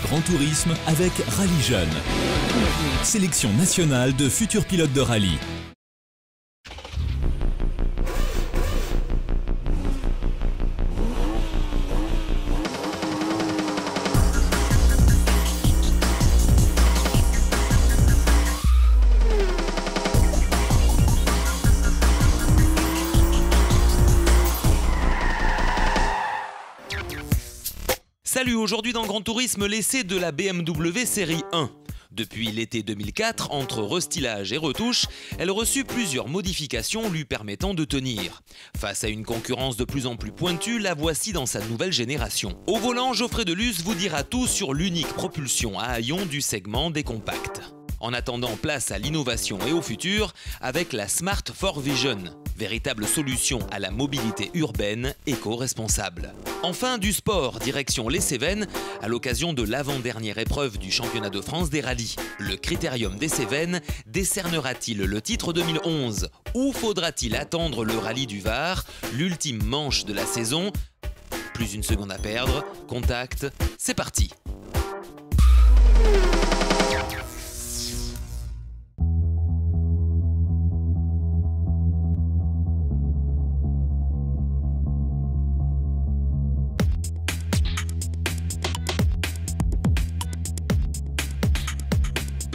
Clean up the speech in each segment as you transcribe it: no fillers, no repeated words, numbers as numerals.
Grand Tourisme avec Rallye Jeune. Sélection nationale de futurs pilotes de rallye. Salut, aujourd'hui dans Grand Tourisme, l'essai de la BMW série 1. Depuis l'été 2004, entre restylage et retouche, elle reçut plusieurs modifications lui permettant de tenir. Face à une concurrence de plus en plus pointue, la voici dans sa nouvelle génération. Au volant, Geoffrey Delus vous dira tout sur l'unique propulsion à haillons du segment des compacts. En attendant, place à l'innovation et au futur avec la Smart 4Vision, véritable solution à la mobilité urbaine éco-responsable. Enfin, du sport, direction les Cévennes, à l'occasion de l'avant-dernière épreuve du championnat de France des rallyes. Le Critérium des Cévennes décernera-t-il le titre 2011 ou faudra-t-il attendre le rallye du Var, l'ultime manche de la saison? Plus une seconde à perdre, contact, c'est parti!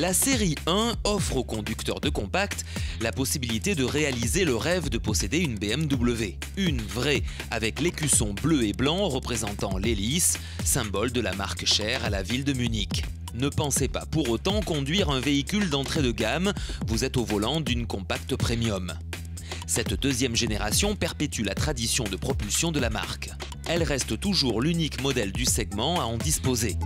La série 1 offre aux conducteurs de compact la possibilité de réaliser le rêve de posséder une BMW. Une vraie, avec l'écusson bleu et blanc représentant l'hélice, symbole de la marque chère à la ville de Munich. Ne pensez pas pour autant conduire un véhicule d'entrée de gamme, vous êtes au volant d'une compacte premium. Cette deuxième génération perpétue la tradition de propulsion de la marque. Elle reste toujours l'unique modèle du segment à en disposer.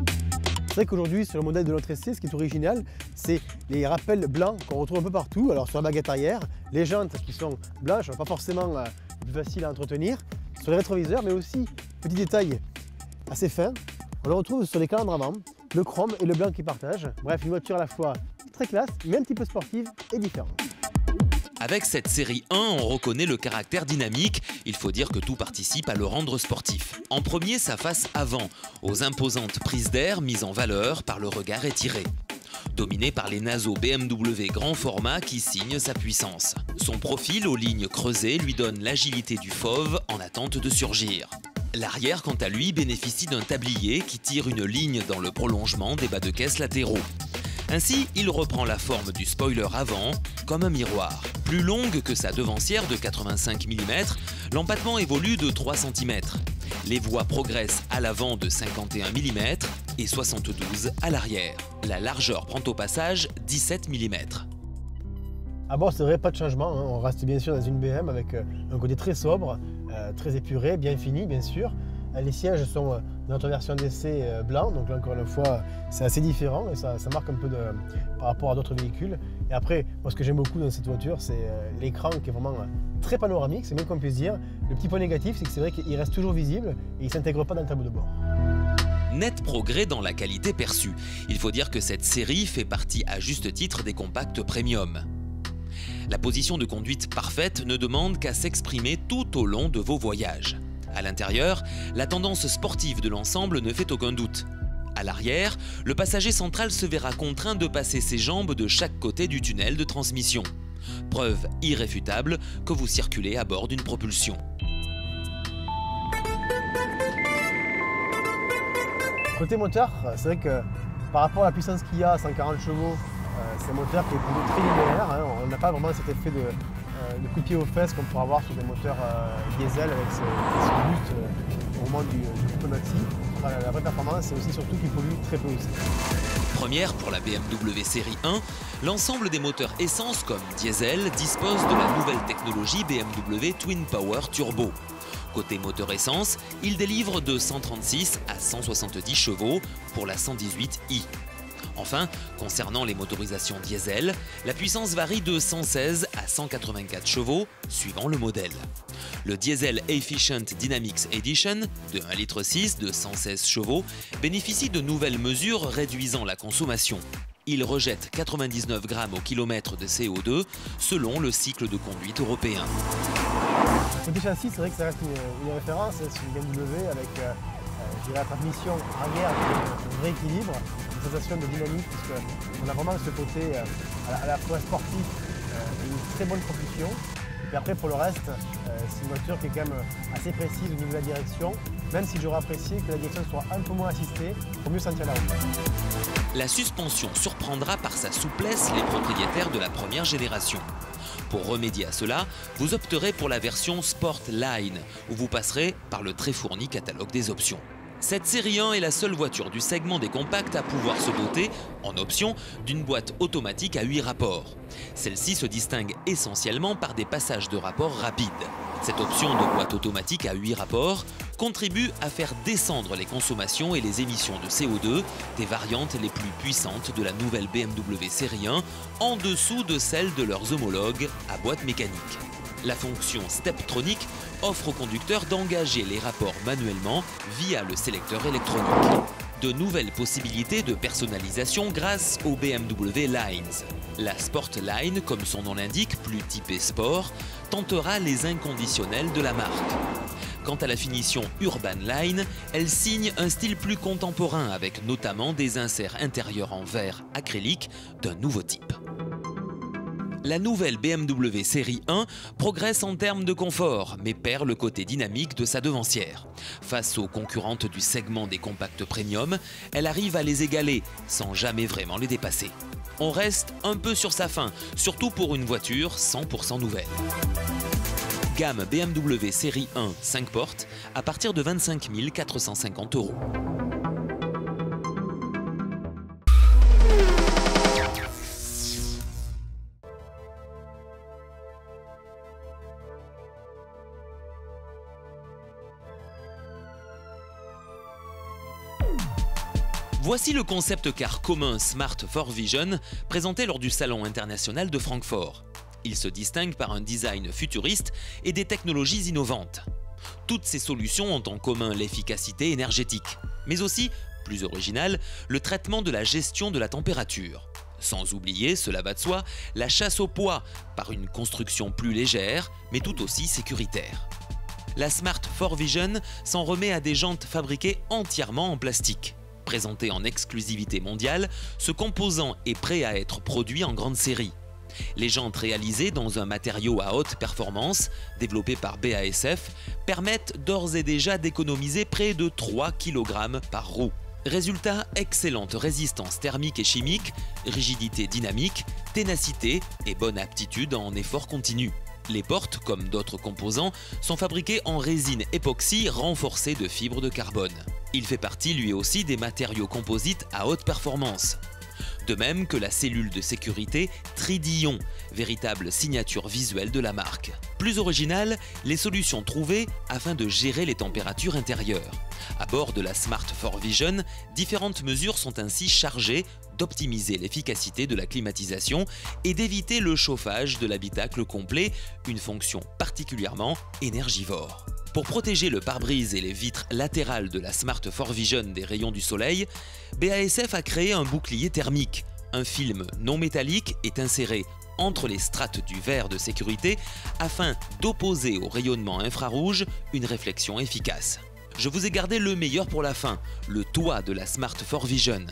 C'est vrai qu'aujourd'hui, sur le modèle de notre essai, ce qui est original, c'est les rappels blancs qu'on retrouve un peu partout. Alors sur la baguette arrière, les jantes qui sont blanches, pas forcément plus faciles à entretenir. Sur les rétroviseurs, mais aussi, petit détail assez fin, on le retrouve sur les calandres avant, le chrome et le blanc qui partagent. Bref, une voiture à la fois très classe, mais un petit peu sportive et différente. Avec cette série 1, on reconnaît le caractère dynamique, il faut dire que tout participe à le rendre sportif. En premier, sa face avant, aux imposantes prises d'air mises en valeur par le regard étiré. Dominé par les naseaux BMW grand format qui signent sa puissance. Son profil aux lignes creusées lui donne l'agilité du fauve en attente de surgir. L'arrière, quant à lui, bénéficie d'un tablier qui tire une ligne dans le prolongement des bas de caisse latéraux. Ainsi, il reprend la forme du spoiler avant, comme un miroir. Plus longue que sa devancière de 85 mm, l'empattement évolue de 3 cm. Les voies progressent à l'avant de 51 mm et 72 à l'arrière. La largeur prend au passage 17 mm. À bord, c'est vrai, pas de changement, hein. On reste bien sûr dans une BM avec un côté très sobre, très épuré, bien fini bien sûr. Les sièges sont dans notre version d'essai blanc, donc là encore une fois c'est assez différent et ça marque un peu par rapport à d'autres véhicules. Et après, moi ce que j'aime beaucoup dans cette voiture, c'est l'écran qui est vraiment très panoramique, c'est bien qu'on puisse dire. Le petit point négatif, c'est que c'est vrai qu'il reste toujours visible et il ne s'intègre pas dans le tableau de bord. Net progrès dans la qualité perçue. Il faut dire que cette série fait partie à juste titre des compacts premium. La position de conduite parfaite ne demande qu'à s'exprimer tout au long de vos voyages. À l'intérieur, la tendance sportive de l'ensemble ne fait aucun doute. À l'arrière, le passager central se verra contraint de passer ses jambes de chaque côté du tunnel de transmission. Preuve irréfutable que vous circulez à bord d'une propulsion. Côté moteur, c'est vrai que par rapport à la puissance qu'il y a, 140 chevaux, c'est un moteur qui est plutôt très linéaire, hein. On n'a pas vraiment cet effet de coup de pied aux fesses qu'on pourrait avoir sur des moteurs diesel avec ce boost au moment du couple maxi. La vraie performance, c'est aussi surtout qu'il pollue très peu aussi. Première pour la BMW série 1, l'ensemble des moteurs essence comme diesel dispose de la nouvelle technologie BMW Twin Power Turbo. Côté moteur essence, il délivre de 136 à 170 chevaux pour la 118i. Enfin, concernant les motorisations diesel, la puissance varie de 116 à 184 chevaux suivant le modèle. Le Diesel Efficient Dynamics Edition de 1,6 litre de 116 chevaux bénéficie de nouvelles mesures réduisant la consommation. Il rejette 99 grammes au kilomètre de CO2 selon le cycle de conduite européen. Côté châssis, c'est vrai que ça reste une référence, c'est une BMW avec je dirais, la transmission arrière avec un vrai équilibre, une sensation de dynamique, puisqu'on a vraiment ce côté à la fois sportif et une très bonne propulsion. Et puis après, pour le reste, c'est une voiture qui est quand même assez précise au niveau de la direction, même si j'aurais apprécié que la direction soit un peu moins assistée pour mieux sentir la route. La suspension surprendra par sa souplesse les propriétaires de la première génération. Pour remédier à cela, vous opterez pour la version Sport Line, où vous passerez par le très fourni catalogue des options. Cette série 1 est la seule voiture du segment des compacts à pouvoir se doter, en option, d'une boîte automatique à 8 rapports. Celle-ci se distingue essentiellement par des passages de rapports rapides. Cette option de boîte automatique à 8 rapports contribue à faire descendre les consommations et les émissions de CO2 des variantes les plus puissantes de la nouvelle BMW série 1 en dessous de celles de leurs homologues à boîte mécanique. La fonction Steptronic offre au conducteur d'engager les rapports manuellement via le sélecteur électronique. De nouvelles possibilités de personnalisation grâce au BMW Lines. La Sport Line, comme son nom l'indique, plus typée sport, tentera les inconditionnels de la marque. Quant à la finition Urban Line, elle signe un style plus contemporain avec notamment des inserts intérieurs en verre acrylique d'un nouveau type. La nouvelle BMW série 1 progresse en termes de confort, mais perd le côté dynamique de sa devancière. Face aux concurrentes du segment des compacts premium, elle arrive à les égaler, sans jamais vraiment les dépasser. On reste un peu sur sa faim, surtout pour une voiture 100% nouvelle. Gamme BMW série 1 5 portes à partir de 25 450 €. Voici le concept car commun Smart 4 Vision présenté lors du Salon international de Francfort. Il se distingue par un design futuriste et des technologies innovantes. Toutes ces solutions ont en commun l'efficacité énergétique, mais aussi, plus original, le traitement de la gestion de la température. Sans oublier, cela va de soi, la chasse au poids par une construction plus légère, mais tout aussi sécuritaire. La Smart 4 Vision s'en remet à des jantes fabriquées entièrement en plastique. Présenté en exclusivité mondiale, ce composant est prêt à être produit en grande série. Les jantes réalisées dans un matériau à haute performance, développé par BASF, permettent d'ores et déjà d'économiser près de 3 kg par roue. Résultat, excellente résistance thermique et chimique, rigidité dynamique, ténacité et bonne aptitude en effort continu. Les portes, comme d'autres composants, sont fabriquées en résine époxy renforcée de fibres de carbone. Il fait partie lui aussi des matériaux composites à haute performance. De même que la cellule de sécurité Tridion, véritable signature visuelle de la marque. Plus originale, les solutions trouvées afin de gérer les températures intérieures. À bord de la Smart 4 Vision, différentes mesures sont ainsi chargées d'optimiser l'efficacité de la climatisation et d'éviter le chauffage de l'habitacle complet, une fonction particulièrement énergivore. Pour protéger le pare-brise et les vitres latérales de la Smart 4 Vision des rayons du soleil, BASF a créé un bouclier thermique. Un film non métallique est inséré entre les strates du verre de sécurité afin d'opposer au rayonnement infrarouge une réflexion efficace. Je vous ai gardé le meilleur pour la fin, le toit de la Smart 4 Vision.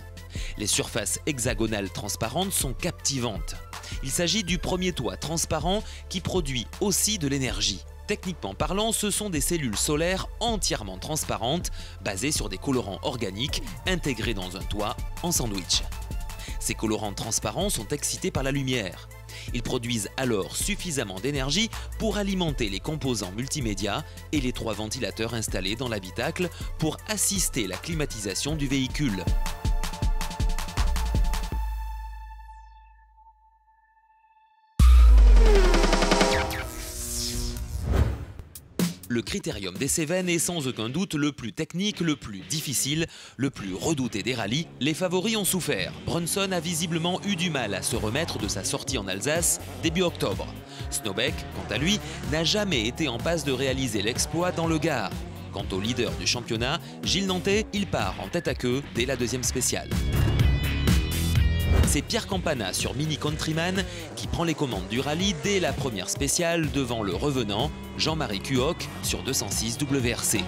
Les surfaces hexagonales transparentes sont captivantes. Il s'agit du premier toit transparent qui produit aussi de l'énergie. Techniquement parlant, ce sont des cellules solaires entièrement transparentes, basées sur des colorants organiques intégrés dans un toit en sandwich. Ces colorants transparents sont excités par la lumière. Ils produisent alors suffisamment d'énergie pour alimenter les composants multimédia et les 3 ventilateurs installés dans l'habitacle pour assister la climatisation du véhicule. Le Critérium des Cévennes est sans aucun doute le plus technique, le plus difficile, le plus redouté des rallyes. Les favoris ont souffert. Brunson a visiblement eu du mal à se remettre de sa sortie en Alsace début octobre. Snowbeck, quant à lui, n'a jamais été en passe de réaliser l'exploit dans le Gard. Quant au leader du championnat, Gilles Nantais, il part en tête à queue dès la deuxième spéciale. C'est Pierre Campana sur Mini Countryman qui prend les commandes du rallye dès la première spéciale devant le revenant Jean-Marie Cuoc sur 206 WRC.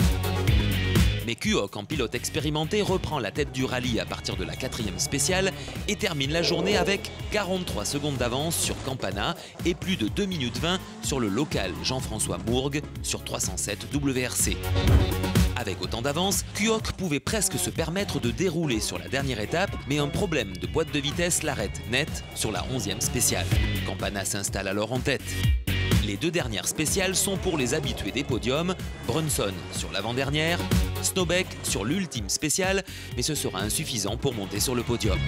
Mais Kuok, en pilote expérimenté, reprend la tête du rallye à partir de la 4e spéciale et termine la journée avec 43 secondes d'avance sur Campana et plus de 2 minutes 20 sur le local Jean-François Mourgue sur 307 WRC. Avec autant d'avance, Kuok pouvait presque se permettre de dérouler sur la dernière étape, mais un problème de boîte de vitesse l'arrête net sur la 11e spéciale. Campana s'installe alors en tête. Les 2 dernières spéciales sont pour les habitués des podiums, Brunson sur l'avant-dernière, Snowbeck sur l'ultime spéciale, mais ce sera insuffisant pour monter sur le podium.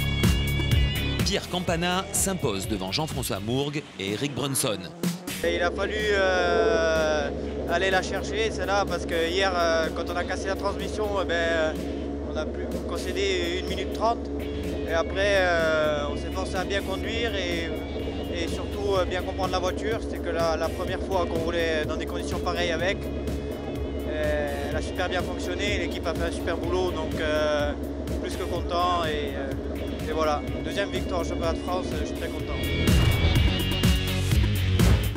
Pierre Campana s'impose devant Jean-François Mourgue et Eric Brunson. Il a fallu aller la chercher, celle-là, parce que hier, quand on a cassé la transmission, on a pu concéder 1 minute 30. Et après, on s'est forcé à bien conduire et surtout bien comprendre la voiture. C'était que la première fois qu'on roulait dans des conditions pareilles avec. Elle a super bien fonctionné, l'équipe a fait un super boulot, donc plus que content. Et voilà, 2e victoire au championnat de France, je suis très content.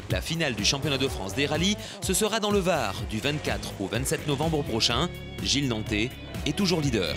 La finale du championnat de France des rallyes, ce sera dans le Var du 24 au 27 novembre prochain. Gilles Nantais est toujours leader.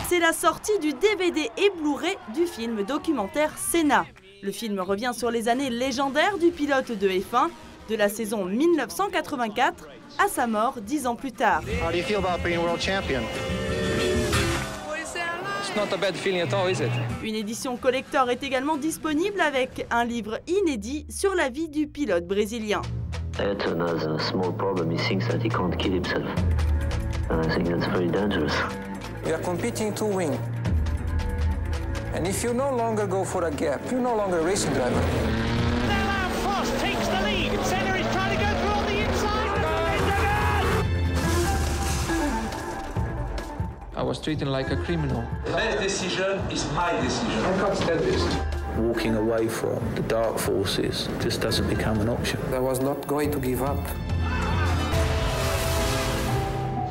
C'est la sortie du DVD et Blu-ray du film documentaire Senna. Le film revient sur les années légendaires du pilote de F1 de la saison 1984 à sa mort 10 ans plus tard. How do you feel about being world champion? It's not a bad feeling at all, is it? Une édition collector est également disponible avec un livre inédit sur la vie du pilote brésilien. Ayrton has a small problem. He thinks that he can't kill himself. And I think that's very dangerous. We are competing to win. And if you no longer go for a gap, you're no longer a racing driver. Now Frost takes the lead. Senna is trying to go through on the inside. I was treated like a criminal. The best decision is my decision. I can't stand this. Walking away from the dark forces just doesn't become an option. I was not going to give up.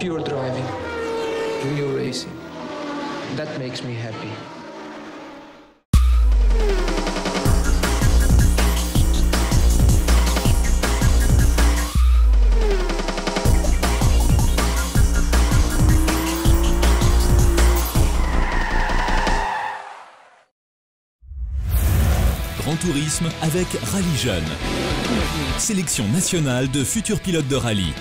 Pure driving, real racing. That makes me happy. Grand Tourisme avec Rallye Jeune. Sélection nationale de futurs pilotes de rallye.